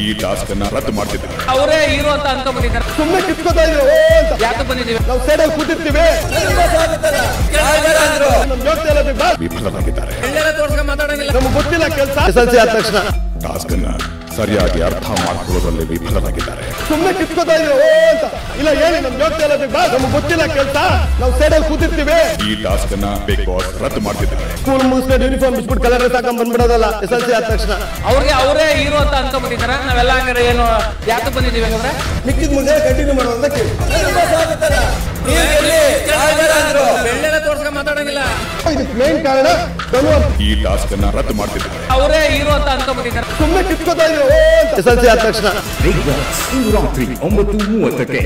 ಈ ಟಾಸ್ಕ್ ಅನ್ನ ರದ್ದು ಮಾಡ್ತಿದ್ದಾರೆ. ಅವರೇ ಹೀರೋ ಅಂತ ಅನ್ಕೊಂಡ್ಬಂದಿದ್ದಾರೆ. ಸುಮ್ಮನೆ ಕಿತ್ಕೋತಾ ಇದ್ರು ಯಾಕೆ ಬಂದಿದ್ದೀವಿ? ನಾವು ಸೈಡ್ ಅಲ್ಲಿ ಕೂತಿರ್ತೀವಿ. ವಿಫಲರಾಗಿದ್ದಾರೆ. ನಮ್ಗೆ ಗೊತ್ತಿಲ್ಲ ಕೆಲಸ. SLC ಆದ ತಕ್ಷಣ ಟಾಸ್ಕ್ ಅನ್ನ ಸರಿಯಾಗಿ ಅರ್ಥ ಮಾಡ್ಕೊಳ್ಳೋದ್ರಲ್ಲಿ ವಿಫಲರಾಗಿದ್ದಾರೆ. ಸುಮ್ಮನೆ ಕಿತ್ಕೋತಾ ಇದ್ರು ಅಂತ. ಇಲ್ಲ ಹೇಳಿ ನಮ್ಗೆ ಯೋಗ್ಯತೆ ಇಲ್ಲ ಬಿಗ್ ಬಾಸ್. ನಮ್ಗೆ ಗೊತ್ತಿಲ್ಲ ಕೆಲಸ. ನಾವು ಸೈಡ್ ಅಲ್ಲಿ ಕೂತಿರ್ತೀವಿ. ಈ ಟಾಸ್ಕ್ ಅನ್ನ ಬಿಗ್ ಬಾಸ್ ರದ್ದು ಮಾಡ್ತಿದ್ದಾರೆ. ಸ್ಕೂಲ್ ಮುಗಿಸ್ಕೊಂಡು ಯೂನಿಫಾರ್ಮ್ ಬಿಸ್ಬಿಟ್ಟು ಕಲರ್ ಡ್ರೆಸ್ ಹಾಕೊಂಡ್ ಬಂದ್ಬಿಡೋದಲ್ಲ. SLC ಆದ ತಕ್ಷಣ ಅವ್ರಿಗೆ ಅವರೇ ಹೀರೋ ಅಂತ ಅನ್ಕೊಂಡ್ಬಂದಿದ್ದಾರೆ. ನಾವೆಲ್ಲ ಹಂಗಾರೆ ಏನು ಯಾಕೆ ಬಂದಿದ್ದೀವಿ ಅಂದ್ರೆ ಮಿಕ್ಕಿದ ಮುಂದೆ ಕಂಟಿನ್ಯೂ ಮಾಡೋದಕ್ಕೆ ಇದಕ್ಕೆ ಮೇನ್ ಕಾರಣ ಈ ಟಾಸ್ಕ್ ಅನ್ನ ರದ್ದು ಮಾಡ್ತಿದ್ದಾರೆ. ಅವರೇ ಹೀರೋ ಅಂತ ಅನ್ಕೊಂಡ್ಬಂದಿದ್ದಾರೆ. ಸುಮ್ಮನೆ ಕಿತ್ಕೋತಾ ಇದ್ರು SLC ಆದ ತಕ್ಷಣ ಬಿಗ್ ಬಾಸ್ ಇಂದು ರಾತ್ರಿ 9:30ಕ್ಕೆ.